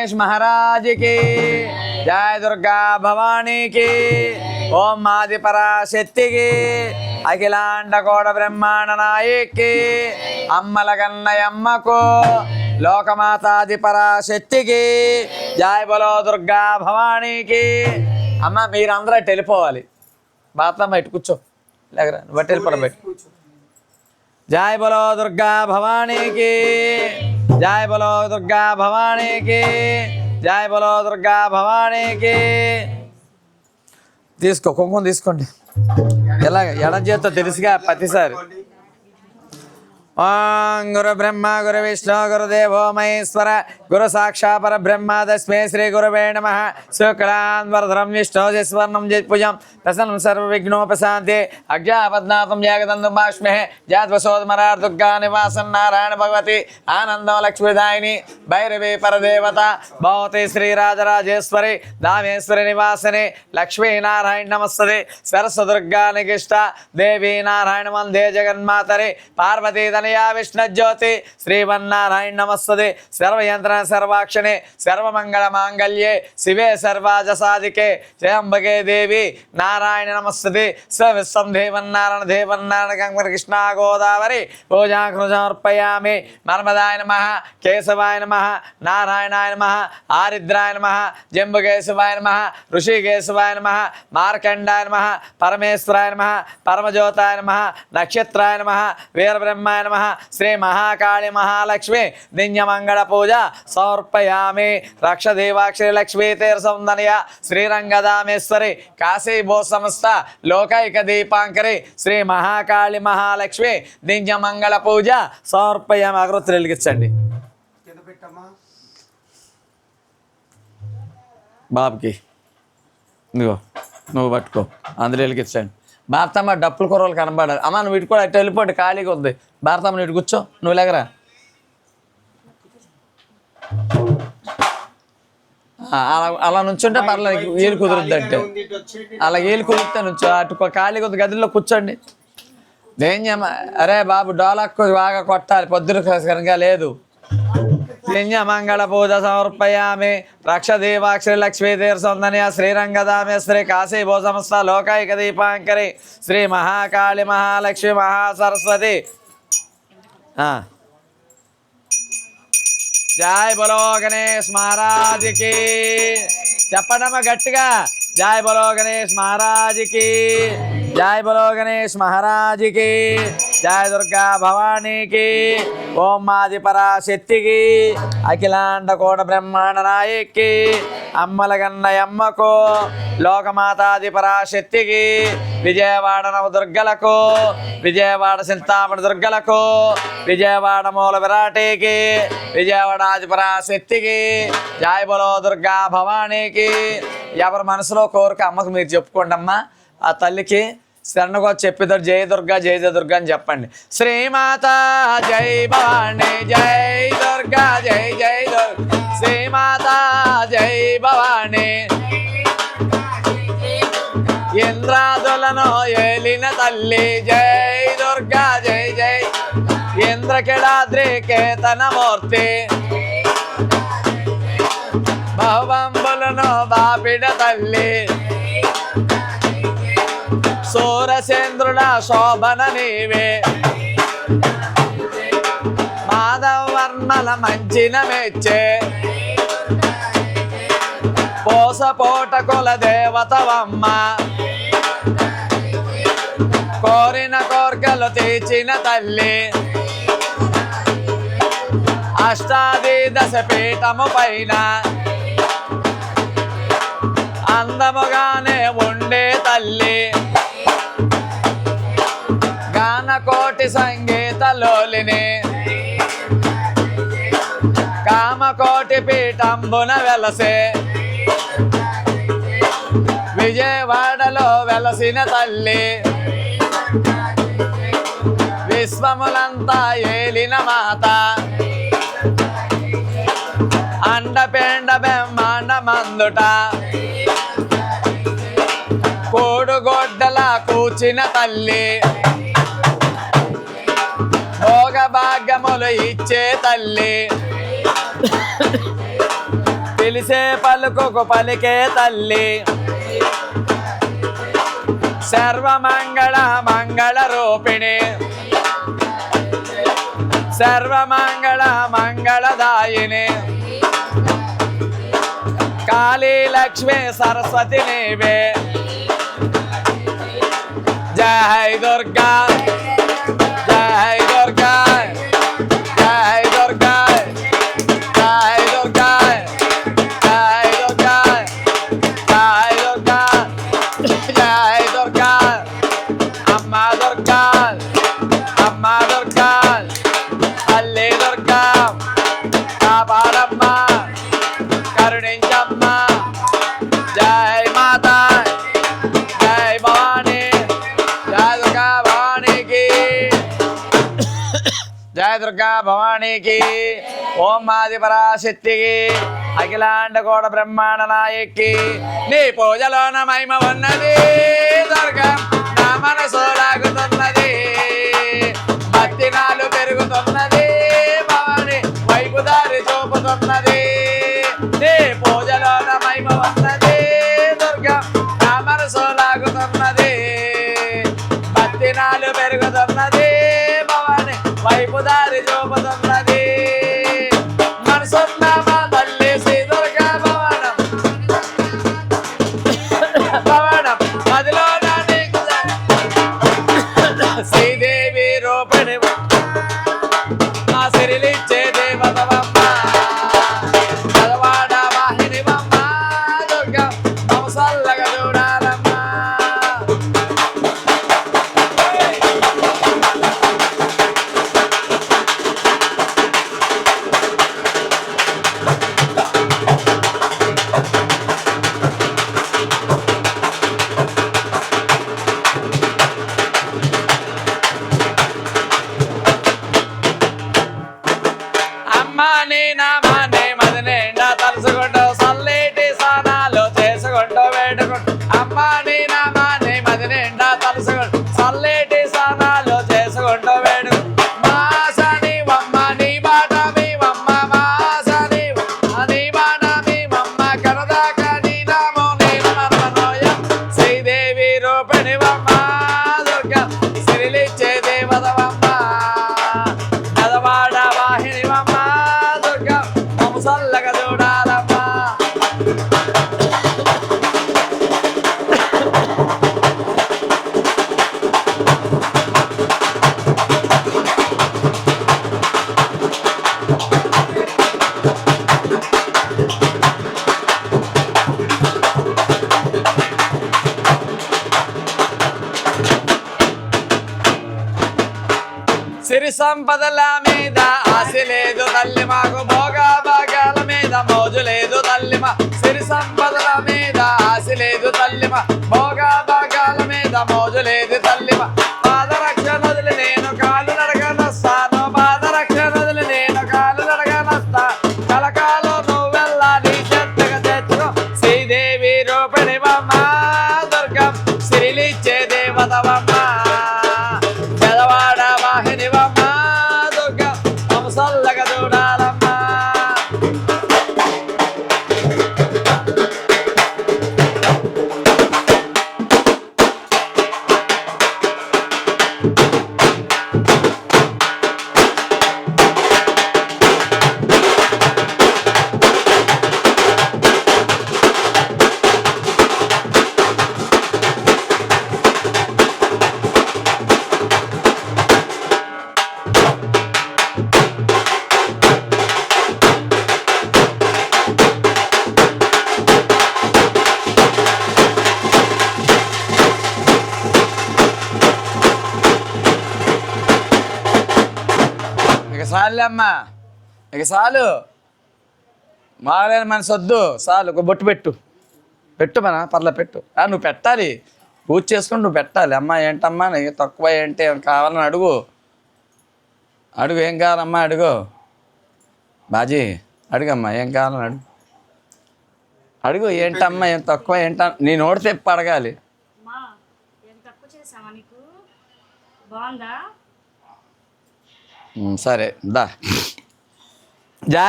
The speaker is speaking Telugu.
गणेश महाराज की जय दुर्गा भवानी की ओम आदि पराशक्ति की अखिलांड कोट ब्रह्मांड नायक की अम्मल कन्नयम्म को लोकमातादि पराशक्ति की जय बोलो दुर्गा भवानी की अम्म మీరందరూ వెళ్ళిపోవాలి బాతమ్మ ఇటు కూర్చో లేకరా బట్టి వెళ్ళిపోబెట్టి जय बोलो दुर्गा भवानी की जय बोलो दुर्गा भवानी की जय बोलो दुर्गा भवानी की తీసుకో కుంకుమ తీసుకోండి ఎలాగ ఎడం చేత్తో తెలుసుగా ప్రతిసారి ओं गुरु ब्रह्मा गुरु विष्णु गुरुदेवो महेश्वर गुरु साक्षात् परब्रह्म तस्मै श्री गुरुवे नमः शुक्लांबरधरं विष्णु स्वर्णं जित्भुजं प्रसन्नं सर्वविघ्नोपशान्ते अज्ञापद्नाथं जगदन्तं भाष्महे जातवसोदमरार्दुर्गा निवासं नारायण भगवती आनन्दं लक्ष्मीदायिनी भैरवी परदेवता भवती श्रीराजराजेश्वरी दामेश्वरी निवासिनी लक्ष्मी नारायण नमस्ते सरस्वदुर्गा निष्ठा देवी नारायण वंदे जगन्मातरे पार्वती या विष्णु ज्योति श्रीमन्नारायण नमस्ते सर्वयंत्र सर्वाक्षणे सर्वमंगल मांगल्ये शिवे सर्वाज साधिके त्र्यंबके देवी नारायण नमस्ते सर्वस्वं देवन्नारायण गंगा कृष्णा गोदावरी पूजा समर्पयामि नर्मदाय नमः केशवाय नमः नारायणाय नमः आरिद्राय नमः जम्बुकेशवाय नमः ऋषिकेशवाय नमः मार्कंडाय नमः परमेश्वराय नमः परमज्योताय नमः नक्षत्राय नमः वीरब्रह्माय नमः श्री महाकाली महालक्ष्मी दिव्यमंगल पूजा समर्पयामि रक्षदेवाक्षरी लक्ष्मी तीर्थसौंदर्य श्रीरंगदामेश्वरी काशी भू समस्त लोकैक दीपांकरी श्री महाकाली महालक्ष्मी दिव्यमंगल पूजा समर्पयामि अगरबत्తులు వెలిగించండి బాబుకి నువ్వు పట్టుకో అందులో వెలిగించండి భారతమ్మ డప్పుల కూరలు కనబడాలి అమ్మ నువ్వు ఇటు కూడా అటు వెళ్ళిపోండి ఖాళీగా ఉంది భారతమ్మ ఇటు కూర్చో నువ్వు లేగరా అలా నుంచుంటే పర్లేదు ఏలు కుదురుద్ది అంటే అలా ఏలు కుదిరితే నుంచో అటు ఖాళీగా ఉంది గదిలో కూర్చోండి ఏం చేయమ్మా అరే బాబు డోలకు బాగా కొట్టాలి పొద్దున కనుక లేదు మంగళ పూజ సమర్పయామి రక్షదేవాక్షరి లక్ష్మీ తీర్థసౌందర్య శ్రీరంగదామేశ్వరి కాశీ భూ సమస్త లోకైక దీపాంకరి శ్రీ మహాకాళి మహాలక్ష్మి మహాసరస్వతి జై బలో గణేష్ మహారాజ్ కి చెప్పండమ్మ గట్టిగా जय बोलो गणेश महाराज की जय बोलो गणेश महाराज की जय दुर्गा भवानी की ओम आदि पराशक्ति की अखिलांड कोट ब्रह्मांड नायक की अम्मल कन्नयम्म को लोकमातादि पराशक्ति की विजयवाड़ नवदुर्गलको विजयवाड़ चिंतामणि दुर्गलको विजयवाड़ मूल विराटे की विजयवाड़ आदि पराशक्ति की जय बोलो दुर्गा भवानी की ఎవరి మనసులో కోరిక అమ్మకు మీరు చెప్పుకోండి అమ్మ ఆ తల్లికి శరణుగా చెప్పిద్దరు జయ దుర్గా అని చెప్పండి శ్రీమాత జై భవాని జై దుర్గా జై దుర్గా శ్రీమాత జై భవాని ఇంద్రాదులను ఏలిన తల్లి జై దుర్గా జై ఇంద్రకిడాద్రి కేతనమూర్తి భవంబులను బాపిడ తల్లి సూరసేంద్రుడ శోభన నీవే మాధవ వర్ణల మంచిన మెచ్చే పోసపోట కుల దేవతవమ్మ కోరిన కోర్కెలు తీర్చిన తల్లి అష్టాది దశ పీఠము పైన అందముగానే ఉండే తల్లి గానకోటి సంగీత లోలిని కామకోటి పీఠంబున వెలసే విజయవాడలో వెలసిన తల్లి విశ్వములంతా ఏలిన మాత అండపేండ బ్రహ్మాండ మందుట కోడుగొడ్డల కూచిన తల్లి భోగ భాగ్యములు ఇచ్చే తల్లి పిలిసే పలుకుకు పలికే తల్లి సర్వమంగళ మంగళ రూపిణి సర్వమంగళ మంగళదాయిని కాళీ లక్ష్మి సరస్వతి నీవే జై దుర్గా జై దుర్గా జై దుర్గా జై దుర్గా జై దుర్గా జై దుర్గా జై దుర్గా అమ్మ దుర్గా అమ్మ దుర్గా తల్లి దుర్గా కాపాడమ్మ కరుణించమ్మ జై మాత జై భవానీ జై దుర్గా భవానీకి జయ దుర్గా భవానీకి ఓం ఆది పరాశక్తికి అఖిలాండ కోట బ్రహ్మాండ నాయకి నీ పూజలోన మహిమ ఉన్నది దుర్గా నా మనసు లాగుతున్నది భక్తి నాలు పెరుగుతున్నది భవాని వైపు దారి చూపుతున్నది నీ పూజలోన మహిమ ఉన్నది దుర్గా నా మనసు లాగుతున్నది భక్తి నాలు పెరుగుతున్నది భవాని వైపు దారి చూపుతున్నది మనసున్న మా తల్లి శ్రీ దుర్గా భవనం భవనం మదిలోన నీకు శ్రీదేవి రూపిణి మా సిరిలిచ్చే దేవతవమ్మ పదవాడ వాహినివమ్మ దుర్గా మమసల్లగా చూడాలమ్మా నీ నామాన్ని మదినిండా తలుసుకుంటూ సల్లేటి స్నానాలు చేసుకుంటూ వేడుకుంటూ అమ్మ నీ నామాన్ని మదినిండా తలుసుకుంటూ సల్లేటి స్నానాలు చేసుకుంటూ వేడుకుంటూ మాసని వమ్మ నీ బాట మీ వమ్మ మాసని నీ బాట మీ వమ్మ కనదాక నీ నామో నేను మరవనోయ శ్రీదేవి రూపిణి వమ్మ దుర్గా సిరిలిచ్చే దేవతవమ్మ గదవాడ వాహిని వమ్మ మమసల్లగా చూడాలమ్మా సిరి సంపదల మీద ఆశ లేదు తల్లి మాకు భోగా భాగాల మీద మోజు లేదు తల్లి మా సిరి సంపదల మీద ఆశ లేదు తల్లి మా భోగా భాగాల మీద మోజు లేదు తల్లి మా పాదరక్ష నదులు నేను కాలు నడగనొస్తాను పాదరక్ష నదులు నేను కాలు నడగనొస్తాను కలకాలం నువ్వెల్లా నీ చెత్తగా తెచ్చుకో శ్రీదేవి రూపిణివమ్మ దుర్గా సిరిలిచ్చే దేవతవమ్మ పెదవాడ వాహినివమ్మ దుర్గా మమసల్లగా చూడాలమ్మా చాలమ్మా ఇక చాలు మాగలేని మనసు వద్దు చాలు ఒక బొట్టు పెట్టు మన పర్ల పెట్టు నువ్వు పెట్టాలి పూజ చేసుకుని నువ్వు పెట్టాలి అమ్మ ఏంటమ్మా నీకు తక్కువ ఏంటి కావాలని అడుగు ఏం కావాలమ్మా అడుగు బాజీ అడుగమ్మా ఏం కావాలని అడుగు ఏంటమ్మా ఏం తక్కువ ఏంట నీ నోటి తెప్పి అడగాలి సరే దా